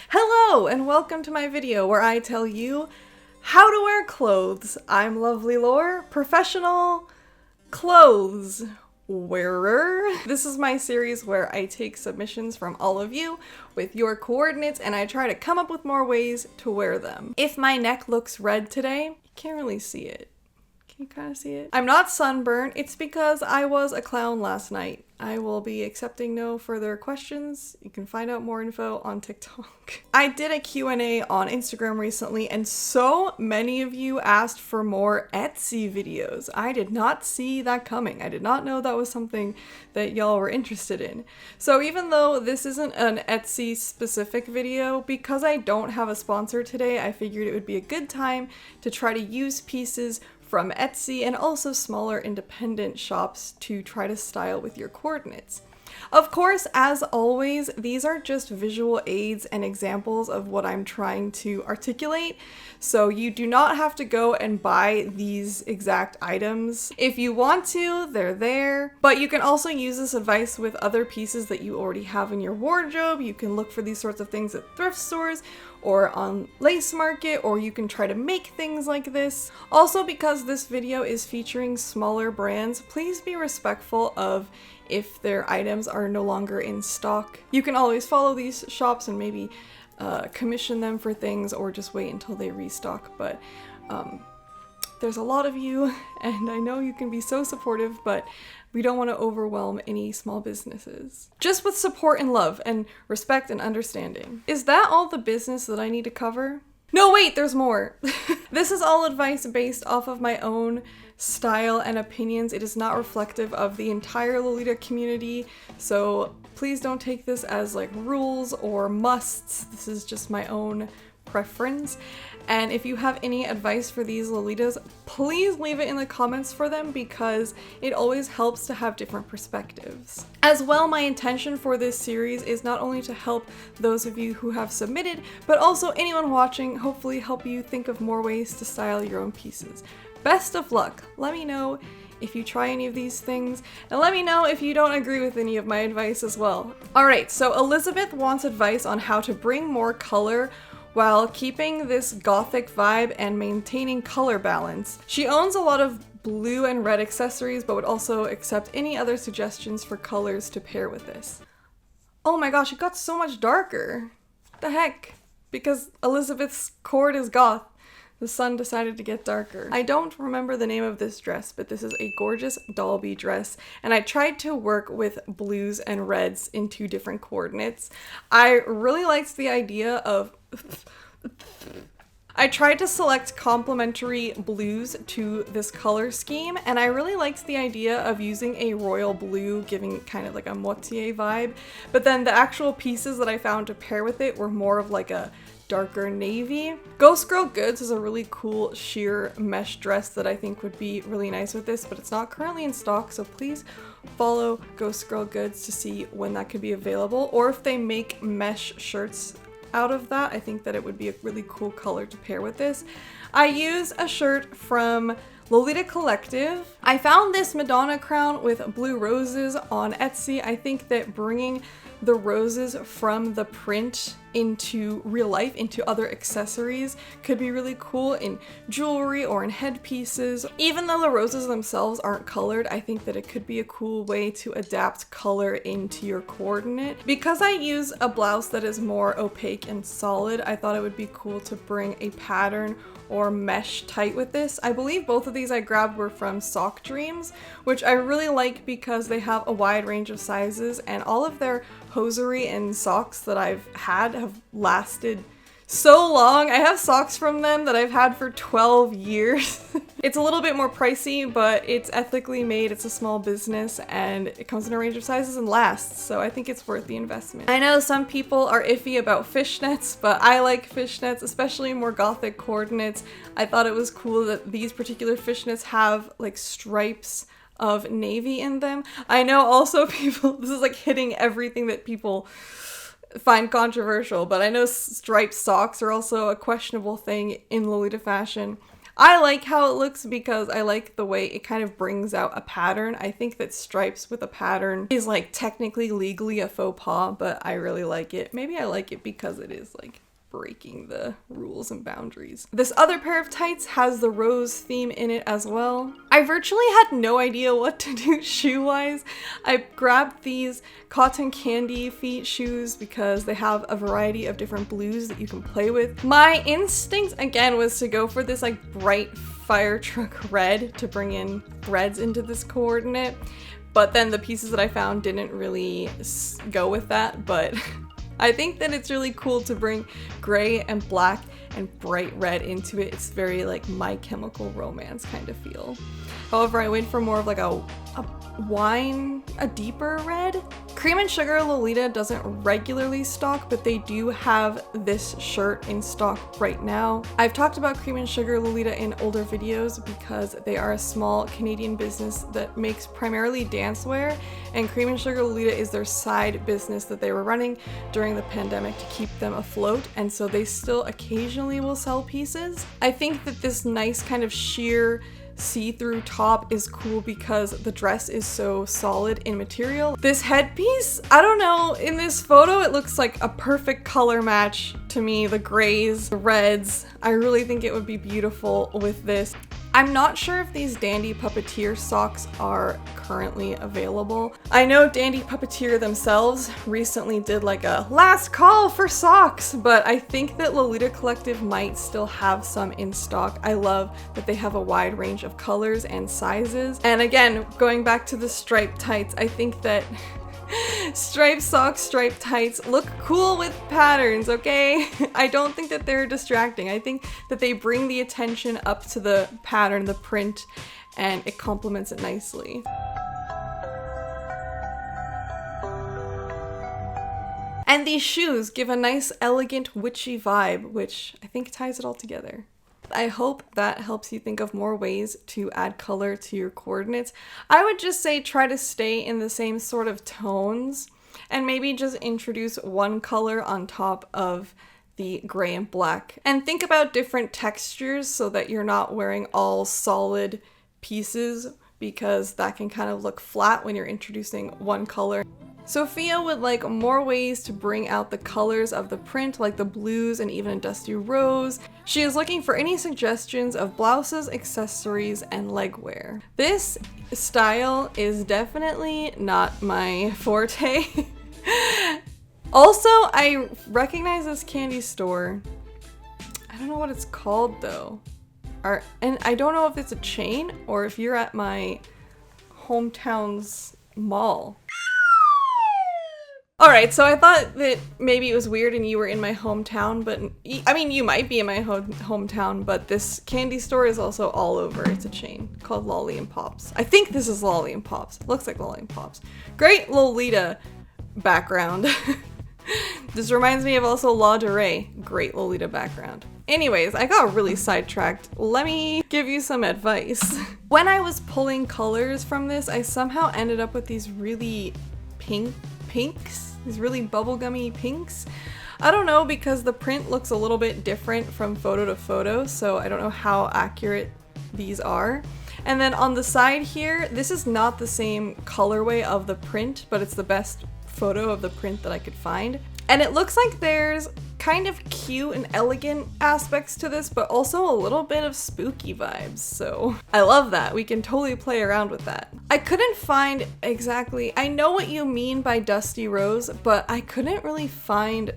Hello and welcome to my video where I tell you how to wear clothes. I'm Lovely Lore, professional clothes wearer. This is my series where I take submissions from all of you with your coordinates and I try to come up with more ways to wear them. If my neck looks red today, you can't really see it. Can you kind of see it? I'm not sunburned. It's because I was a clown last night. I will be accepting no further questions. You can find out more info on TikTok. I did a Q&A on Instagram recently and so many of you asked for more Etsy videos. I did not see that coming. I did not know that was something that y'all were interested in. So even though this isn't an Etsy specific video, because I don't have a sponsor today, I figured it would be a good time to try to use pieces from Etsy and also smaller independent shops to try to style with your coordinates. Of course, as always, these are just visual aids and examples of what I'm trying to articulate, so you do not have to go and buy these exact items. If you want to, they're there, but you can also use this advice with other pieces that you already have in your wardrobe. You can look for these sorts of things at thrift stores or on Lace Market, or you can try to make things like this. Also, because this video is featuring smaller brands, please be respectful of if their items are no longer in stock. You can always follow these shops and maybe commission them for things or just wait until they restock, but there's a lot of you and I know you can be so supportive, but we don't want to overwhelm any small businesses. Just with support and love and respect and understanding. Is that all the business that I need to cover? No, wait, there's more. This is all advice based off of my own style and opinions. It is not reflective of the entire Lolita community, so please don't take this as like rules or musts. This is just my own preference. And if you have any advice for these Lolitas, please leave it in the comments for them because it always helps to have different perspectives. As well, my intention for this series is not only to help those of you who have submitted, but also anyone watching, hopefully help you think of more ways to style your own pieces. Best of luck. Let me know if you try any of these things, and let me know if you don't agree with any of my advice as well. Alright, so Elyzabeth wants advice on how to bring more color while keeping this gothic vibe and maintaining color balance. She owns a lot of blue and red accessories, but would also accept any other suggestions for colors to pair with this. Oh my gosh, it got so much darker. What the heck? Because Elizabeth's cord is goth. The sun decided to get darker. I don't remember the name of this dress, but this is a gorgeous Dalby dress, and I tried to work with blues and reds in two different coordinates. I really liked the idea of I tried to select complementary blues to this color scheme, and I really liked the idea of using a royal blue, giving it kind of like a moitié vibe, but then the actual pieces that I found to pair with it were more of like a darker navy. Ghost Girl Goods is a really cool sheer mesh dress that I think would be really nice with this, but it's not currently in stock, so please follow Ghost Girl Goods to see when that could be available, or if they make mesh shirts out of that. I think that it would be a really cool color to pair with this. I used a shirt from Lolita Collective. I found this Madonna crown with blue roses on Etsy. I think that bringing the roses from the print into real life, into other accessories, could be really cool in jewelry or in headpieces. Even though the roses themselves aren't colored, I think that it could be a cool way to adapt color into your coordinate. Because I use a blouse that is more opaque and solid, I thought it would be cool to bring a pattern or mesh tight with this. I believe both of these I grabbed were from Sock Dreams, which I really like because they have a wide range of sizes and all of their hosiery and socks that I've had have lasted so long. I have socks from them that I've had for 12 years. It's a little bit more pricey, but it's ethically made, it's a small business, and it comes in a range of sizes and lasts, so I think it's worth the investment. I know some people are iffy about fishnets, but I like fishnets, especially more gothic coordinates. I thought it was cool that these particular fishnets have like stripes of navy in them. I know also people, this is like hitting everything that people find controversial, but I know striped socks are also a questionable thing in Lolita fashion. I like how it looks because I like the way it kind of brings out a pattern. I think that stripes with a pattern is like technically legally a faux pas, but I really like it. Maybe I like it because it is like breaking the rules and boundaries. This other pair of tights has the rose theme in it as well. I virtually had no idea what to do shoe-wise. I grabbed these cotton candy feet shoes because they have a variety of different blues that you can play with. My instinct again was to go for this like bright fire truck red to bring in reds into this coordinate, but then the pieces that I found didn't really go with that, but I think that it's really cool to bring gray and black and bright red into it. It's very like My Chemical Romance kind of feel. However, I went for more of like a wine, a deeper red. Cream and Sugar Lolita doesn't regularly stock, but they do have this shirt in stock right now. I've talked about Cream and Sugar Lolita in older videos because they are a small Canadian business that makes primarily dancewear, and Cream and Sugar Lolita is their side business that they were running during the pandemic to keep them afloat, and so they still occasionally will sell pieces. I think that this nice kind of sheer see-through top is cool because the dress is so solid in material. This headpiece, I don't know, in this photo it looks like a perfect color match to me. The grays, the reds, I really think it would be beautiful with this. I'm not sure if these Dandy Puppeteer socks are currently available. I know Dandy Puppeteer themselves recently did like a last call for socks, but I think that Lolita Collective might still have some in stock. I love that they have a wide range of colors and sizes. And again, going back to the striped tights, I think that striped socks, striped tights look cool with patterns, okay? I don't think that they're distracting. I think that they bring the attention up to the pattern, the print, and it complements it nicely. And these shoes give a nice, elegant, witchy vibe, which I think ties it all together. I hope that helps you think of more ways to add color to your coordinates. I would just say try to stay in the same sort of tones and maybe just introduce one color on top of the gray and black. And think about different textures so that you're not wearing all solid pieces, because that can kind of look flat when you're introducing one color. Sofia would like more ways to bring out the colors of the print, like the blues and even a dusty rose. She is looking for any suggestions of blouses, accessories, and legwear. This style is definitely not my forte. Also, I recognize this candy store. I don't know what it's called though. And I don't know if it's a chain or if you're at my hometown's mall. Alright, so I thought that maybe it was weird and you were in my hometown, but I mean, you might be in my hometown, but this candy store is also all over. It's a chain called Lolly and Pops. I think this is Lolly and Pops. Looks like Lolly and Pops. Great Lolita background. This reminds me of also La Durée. Great Lolita background. Anyways, I got really sidetracked. Let me give you some advice. When I was pulling colors from this, I somehow ended up with these really pinks. These really bubblegummy pinks. I don't know, because the print looks a little bit different from photo to photo, so I don't know how accurate these are. And then on the side here, this is not the same colorway of the print, but it's the best photo of the print that I could find. And it looks like there's kind of cute and elegant aspects to this, but also a little bit of spooky vibes, so I love that. We can totally play around with that. I couldn't find exactly, I know what you mean by dusty rose, but I couldn't really find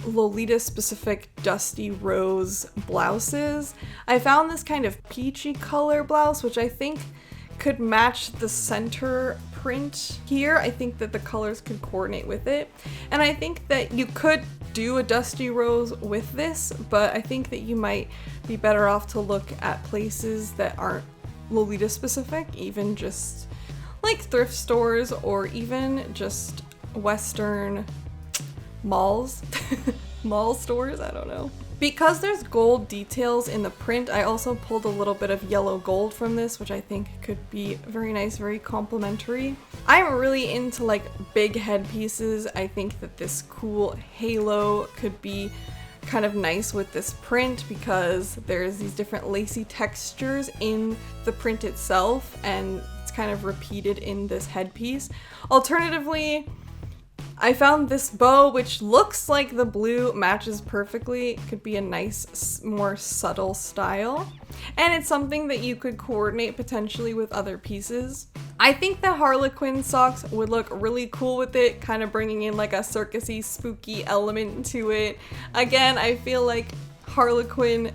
Lolita specific dusty rose blouses. I found this kind of peachy color blouse, which I think could match the center print here. I think that the colors could coordinate with it. And I think that you could do a dusty rose with this, but I think that you might be better off to look at places that aren't Lolita specific, even just like thrift stores or even just Western malls, mall stores, I don't know. Because there's gold details in the print, I also pulled a little bit of yellow gold from this, which I think could be very nice, very complimentary. I'm really into like big headpieces. I think that this cool halo could be kind of nice with this print because there's these different lacy textures in the print itself, and it's kind of repeated in this headpiece. Alternatively, I found this bow, which looks like the blue matches perfectly. It could be a nice, more subtle style. And it's something that you could coordinate potentially with other pieces. I think the Harlequin socks would look really cool with it, kind of bringing in like a circusy, spooky element to it. Again, I feel like Harlequin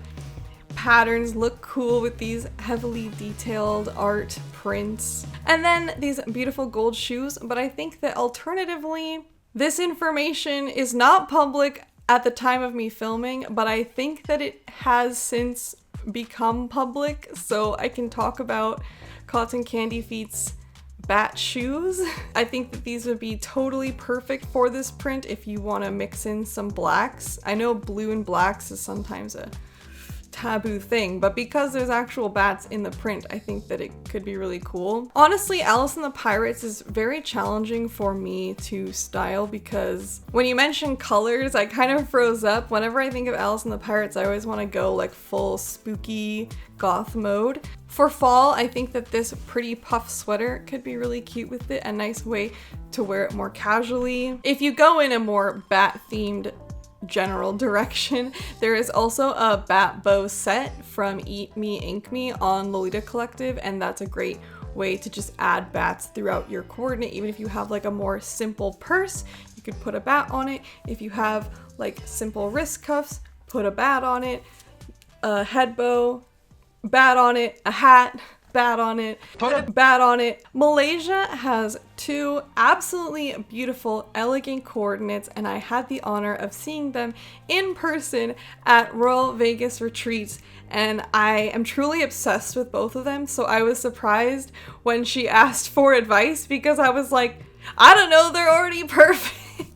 patterns look cool with these heavily detailed art prints. And then these beautiful gold shoes, but I think that alternatively, this information is not public at the time of me filming, but I think that it has since become public, so I can talk about Cotton Candy Feet's bat shoes. I think that these would be totally perfect for this print if you want to mix in some blacks. I know blue and blacks is sometimes a taboo thing, but because there's actual bats in the print, I think that it could be really cool. Honestly, Alice and the Pirates is very challenging for me to style because when you mention colors, I kind of froze up. Whenever I think of Alice and the Pirates, I always want to go like full spooky goth mode. For fall, I think that this pretty puff sweater could be really cute with it, a nice way to wear it more casually. If you go in a more bat themed general direction, there is also a bat bow set from Eat Me Ink Me on Lolita Collective, and that's a great way to just add bats throughout your coordinate. Even if you have like a more simple purse, you could put a bat on it. If you have like simple wrist cuffs, put a bat on it, a head bow, bat on it, a hat, bat on it, bat on it. Malaysia has two absolutely beautiful, elegant coordinates, and I had the honor of seeing them in person at Royal Vegas Retreats, and I am truly obsessed with both of them. So I was surprised when she asked for advice because I was like, I don't know, they're already perfect.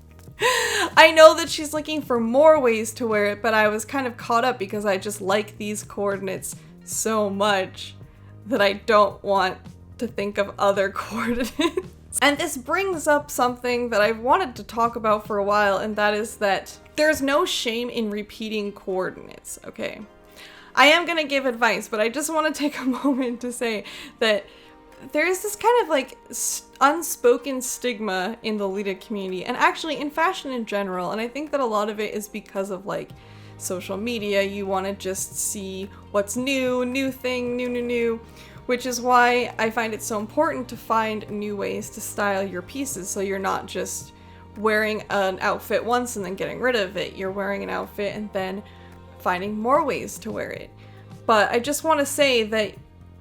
I know that she's looking for more ways to wear it, but I was kind of caught up because I just like these coordinates so much that I don't want to think of other coordinates. And this brings up something that I've wanted to talk about for a while, and that is that there's no shame in repeating coordinates, okay? I am gonna give advice, but I just want to take a moment to say that there is this kind of like unspoken stigma in the Lolita community, and actually in fashion in general, and I think that a lot of it is because of like social media. You want to just see what's new thing, new, which is why I find it so important to find new ways to style your pieces, so you're not just wearing an outfit once and then getting rid of it. You're wearing an outfit and then finding more ways to wear it. But I just want to say that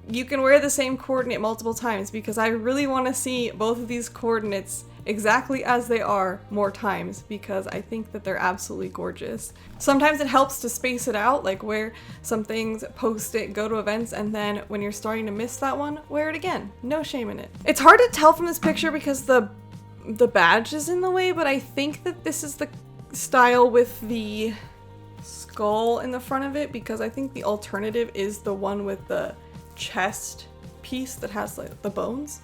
you can wear the same coordinate multiple times because I really want to see both of these coordinates exactly as they are more times because I think that they're absolutely gorgeous. Sometimes it helps to space it out, like wear some things, post it, go to events, and then when you're starting to miss that one, wear it again. No shame in it. It's hard to tell from this picture because the badge is in the way, but I think that this is the style with the skull in the front of it because I think the alternative is the one with the chest piece that has like the bones.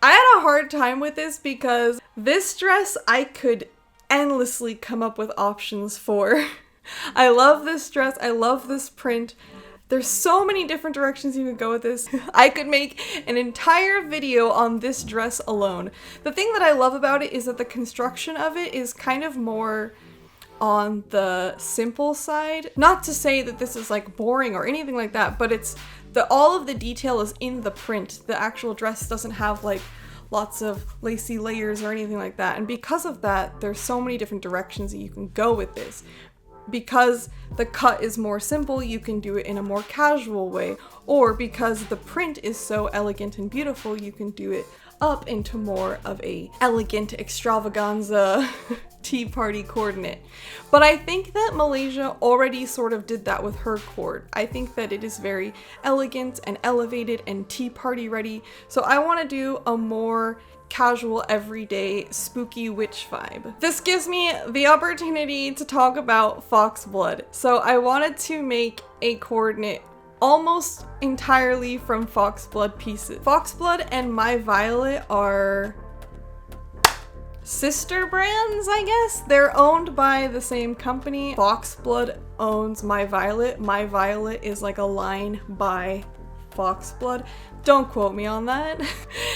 I had a hard time with this because this dress I could endlessly come up with options for. I love this dress, I love this print. There's so many different directions you could go with this. I could make an entire video on this dress alone. The thing that I love about it is that the construction of it is kind of more on the simple side. Not to say that this is like boring or anything like that, but it's all of the detail is in the print. The actual dress doesn't have like lots of lacy layers or anything like that. And because of that, there's so many different directions that you can go with this. Because the cut is more simple, you can do it in a more casual way, or because the print is so elegant and beautiful, you can do it up into more of a elegant extravaganza tea party coordinate. But I think that Malaysia already sort of did that with her cord. I think that it is very elegant and elevated and tea party ready. So I want to do a more casual, everyday, spooky witch vibe. This gives me the opportunity to talk about foxblood. So I wanted to make a coordinate almost entirely from foxblood pieces. Foxblood and My Violet are sister brands, I guess. They're owned by the same company. Foxblood owns My Violet. My Violet is like a line by Foxblood. Don't quote me on that.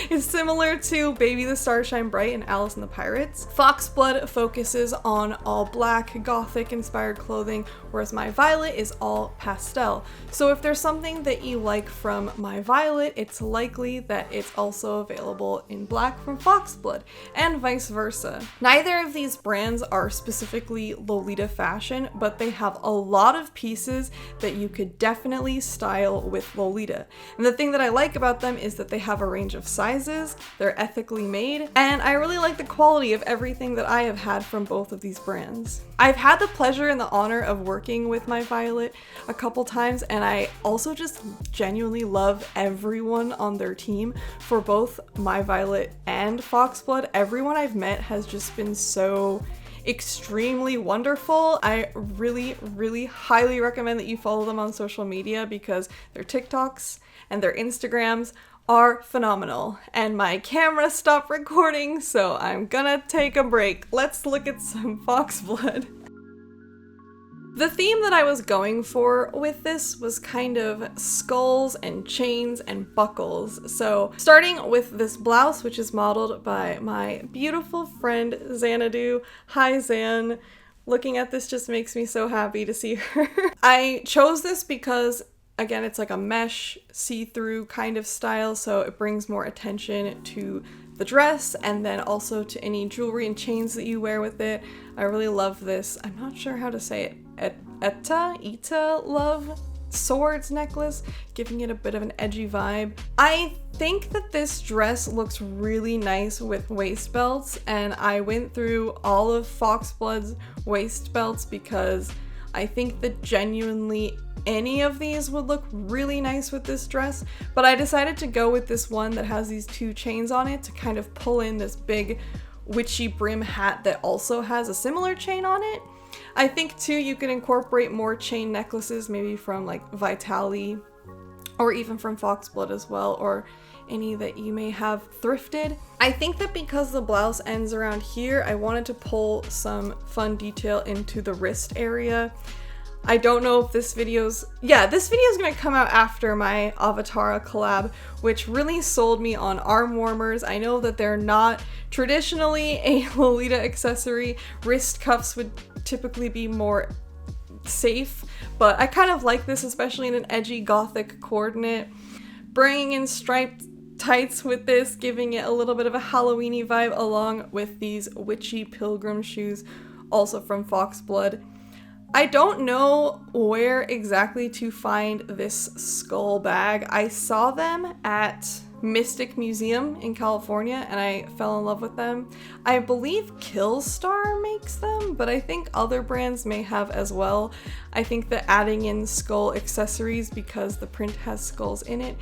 It's similar to Baby the Stars Shine Bright and Alice and the Pirates. Foxblood focuses on all black, gothic inspired clothing, whereas My Violet is all pastel. So if there's something that you like from My Violet, it's likely that it's also available in black from Foxblood, and vice versa. Neither of these brands are specifically Lolita fashion, but they have a lot of pieces that you could definitely style with Lolita. And the thing that I like about them is that they have a range of sizes, they're ethically made, and I really like the quality of everything that I have had from both of these brands. I've had the pleasure and the honor of working with My Violet a couple times, and I also just genuinely love everyone on their team for both My Violet and Foxblood. Everyone I've met has just been so extremely wonderful. I really highly recommend that you follow them on social media because their TikToks and their Instagrams are phenomenal. And my camera stopped recording, so I'm gonna take a break. Let's look at some Foxblood. The theme that I was going for with this was kind of skulls and chains and buckles. So starting with this blouse, which is modeled by my beautiful friend Xanadu. Hi Zan. Looking at this just makes me so happy to see her. I chose this because again, it's like a mesh see-through kind of style, so it brings more attention to the dress and then also to any jewelry and chains that you wear with it. I really love this. I'm not sure how to say it. Ita love swords necklace, giving it a bit of an edgy vibe. I think that this dress looks really nice with waist belts, and I went through all of Foxblood's waist belts because I think that genuinely any of these would look really nice with this dress, but I decided to go with this one that has these two chains on it to kind of pull in this big witchy brim hat that also has a similar chain on it. I think too you can incorporate more chain necklaces, maybe from like Vitali or even from Foxblood as well, or any that you may have thrifted. I think that because the blouse ends around here, I wanted to pull some fun detail into the wrist area. I don't know if this video's gonna come out after my Avatara collab, which really sold me on arm warmers. I know that they're not traditionally a Lolita accessory. Wrist cuffs would typically be more safe, but I kind of like this, especially in an edgy gothic coordinate. Bringing in striped tights with this, giving it a little bit of a Halloween-y vibe, along with these witchy pilgrim shoes, also from Foxblood. I don't know where exactly to find this skull bag. I saw them at Mystic Museum in California and I fell in love with them. I believe Killstar makes them, but I think other brands may have as well. I think that adding in skull accessories because the print has skulls in it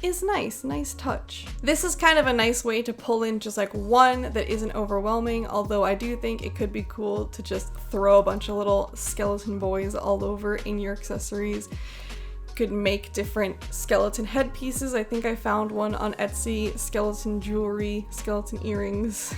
is nice touch. This is kind of a nice way to pull in just like one that isn't overwhelming, although I do think it could be cool to just throw a bunch of little skeleton boys all over in your accessories. You could make different skeleton headpieces. I think I found one on Etsy, skeleton jewelry, skeleton earrings.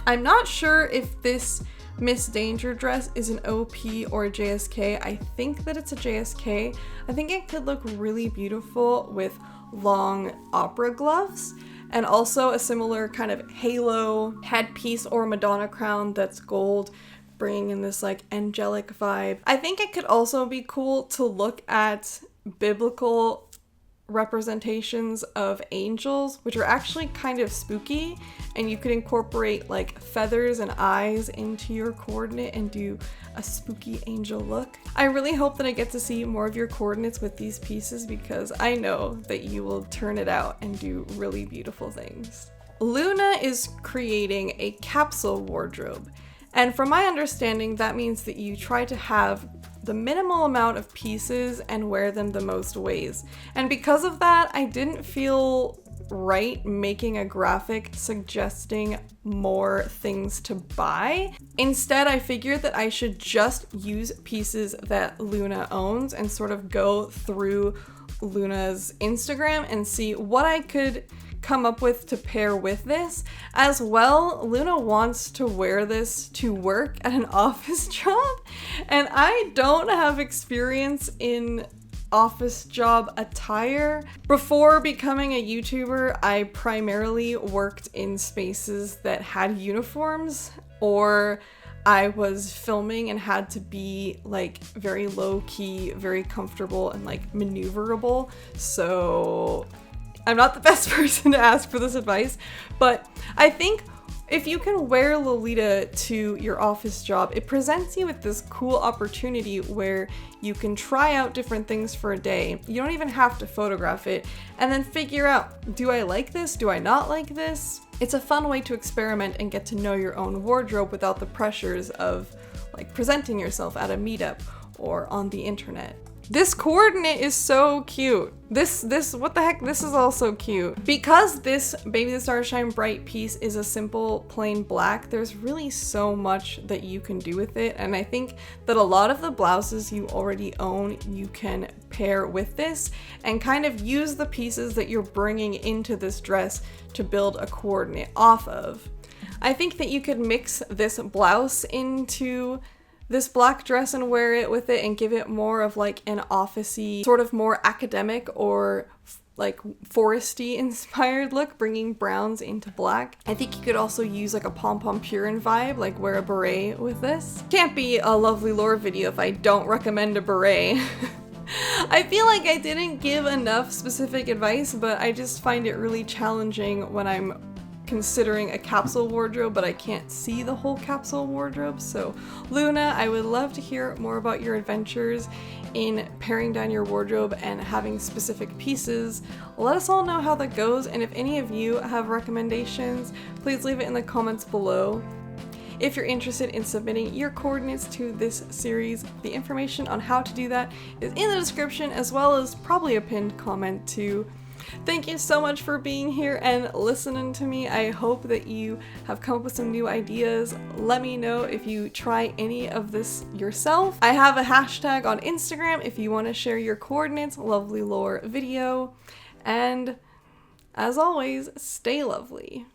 I'm not sure if this Miss Danger dress is an OP or a JSK. I think that it's a JSK. I think it could look really beautiful with long opera gloves and also a similar kind of halo headpiece or Madonna crown that's gold, bringing in this like angelic vibe. I think it could also be cool to look at biblical representations of angels, which are actually kind of spooky, and you could incorporate like feathers and eyes into your coordinate and do a spooky angel look. I really hope that I get to see more of your coordinates with these pieces because I know that you will turn it out and do really beautiful things. Luna is creating a capsule wardrobe, and from my understanding that means that you try to have the minimal amount of pieces and wear them the most ways. And because of that, I didn't feel right making a graphic suggesting more things to buy. Instead, I figured that I should just use pieces that Luna owns and sort of go through Luna's Instagram and see what I could come up with to pair with this. As well, Luna wants to wear this to work at an office job, and I don't have experience in office job attire. Before becoming a YouTuber, I primarily worked in spaces that had uniforms, or I was filming and had to be like very low key, very comfortable and like maneuverable. So I'm not the best person to ask for this advice, but I think if you can wear Lolita to your office job, it presents you with this cool opportunity where you can try out different things for a day. You don't even have to photograph it, and then figure out, do I like this? Do I not like this? It's a fun way to experiment and get to know your own wardrobe without the pressures of like presenting yourself at a meetup or on the internet. This coordinate is so cute. This, what the heck? This is also cute. Because this Baby the Stars Shine Bright piece is a simple plain black, there's really so much that you can do with it. And I think that a lot of the blouses you already own, you can pair with this and kind of use the pieces that you're bringing into this dress to build a coordinate off of. I think that you could mix this blouse into this black dress and wear it with it and give it more of like an office-y, sort of more academic or like foresty inspired look, bringing browns into black. I think you could also use like a pom-pom purin vibe, like wear a beret with this. Can't be a Lovely Lore video if I don't recommend a beret. I feel like I didn't give enough specific advice, but I just find it really challenging when I'm considering a capsule wardrobe, but I can't see the whole capsule wardrobe. So Luna, I would love to hear more about your adventures in paring down your wardrobe and having specific pieces. Let us all know how that goes, and if any of you have recommendations, please leave it in the comments below. If you're interested in submitting your coordinates to this series, the information on how to do that is in the description, as well as probably a pinned comment too. Thank you so much for being here and listening to me. I hope that you have come up with some new ideas. Let me know if you try any of this yourself. I have a hashtag on Instagram if you want to share your coordinates, Lovely Lore video. And as always, stay lovely.